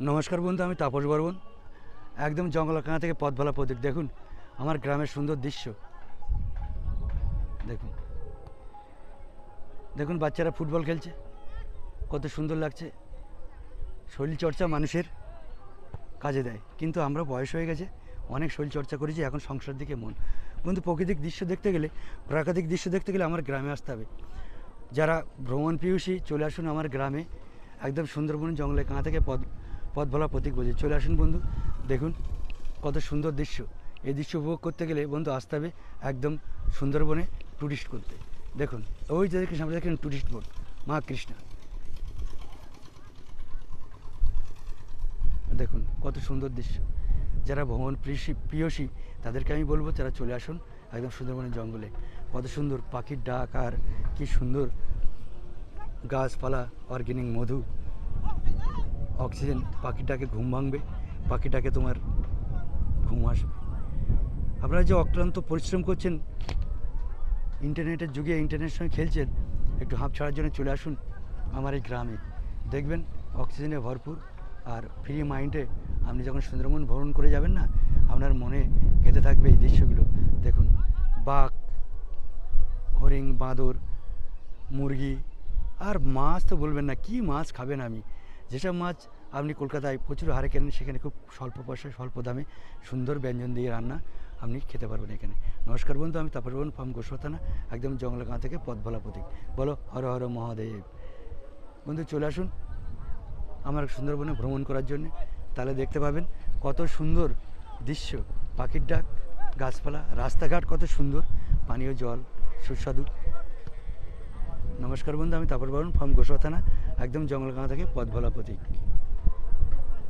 নমস্কার বন্ধু, আমি তাপস বর্মন। একদম জঙ্গলখানা থেকে পথ ভোলা প্রতীক। দেখুন আমার গ্রামের সুন্দর দৃশ্য। দেখুন দেখুন বাচ্চারা ফুটবল খেলছে, কত সুন্দর লাগছে। শরীরচর্চা মানুষের কাজে দেয়, কিন্তু আমরা বয়স হয়ে গেছে, অনেক শরীরচর্চা করেছি, এখন সংসার দিকে মন। বন্ধু, প্রাকৃতিক দৃশ্য দেখতে গেলে আমার গ্রামে আসতে হবে। যারা ভ্রমণ পিয়ুষী, চলে আসুন আমার গ্রামে। একদম সুন্দরবন জঙ্গলের কাঁথা থেকে পথ ভোলা প্রতীক বোঝে। চলে আসুন বন্ধু, দেখুন কত সুন্দর দৃশ্য। এই দৃশ্য উপভোগ করতে গেলে বন্ধু আসতে হবে একদম সুন্দরবনে ট্যুরিস্ট করতে। দেখুন ওই যে দেখেন সামনে দেখেন ট্যুরিস্ট বোট মা কৃষ্ণা। দেখুন কত সুন্দর দৃশ্য। যারা ভ্রমণ প্রিয়সী তাদেরকে আমি বলবো তারা চলে আসুন একদম সুন্দরবনের জঙ্গলে। কত সুন্দর পাখির ডাক, আর কি সুন্দর গাছপালা, অর্গ্যানিক মধু, অক্সিজেন। পাখির ডাকে ঘুম ভাঙবে, পাখির ডাকে তোমার ঘুম আসবে। আপনারা যে অক্লান্ত পরিশ্রম করছেন, ইন্টারনেটের যুগে ইন্টারনেটের সঙ্গে খেলছেন, একটু হাঁপ ছাড়ার জন্য চলে আসুন আমার এই গ্রামে। দেখবেন অক্সিজেনে ভরপুর, আর ফ্রি মাইন্ডে আপনি যখন সুন্দরবন ভ্রমণ করে যাবেন না, আপনার মনে গেঁথে থাকবে এই দৃশ্যগুলো। দেখুন বাঘ, হরিণ, বাঁদর, মুরগি, আর মাছ তো বলবেন না, কি মাছ খাবেন। আমি যেসব মাছ আপনি কলকাতায় প্রচুর হারে কেনেন, সেখানে খুব স্বল্প পয়সায় স্বল্প দামে সুন্দর ব্যঞ্জন দিয়ে রান্না আপনি খেতে পারবেন এখানে। নমস্কার বন্ধু, আমি তাপস বর্মন, ফার্ম গোসবাথানা, একদম জঙ্গলগাঁ থেকে পথ ভোলা প্রতীক। বলো হর হর মহাদেব। বন্ধু চলে আসুন আমার সুন্দরবনে ভ্রমণ করার জন্য, তাহলে দেখতে পাবেন কত সুন্দর দৃশ্য। পাখির ডাক, গাছপালা, রাস্তাঘাট কত সুন্দর, পানীয় জল সুস্বাদু। নমস্কার বন্ধু, আমি তাপস বর্মন, ফার্ম গোসবাথানা, একদম জঙ্গলগাঁ থেকে পথ ভোলা প্রতীক।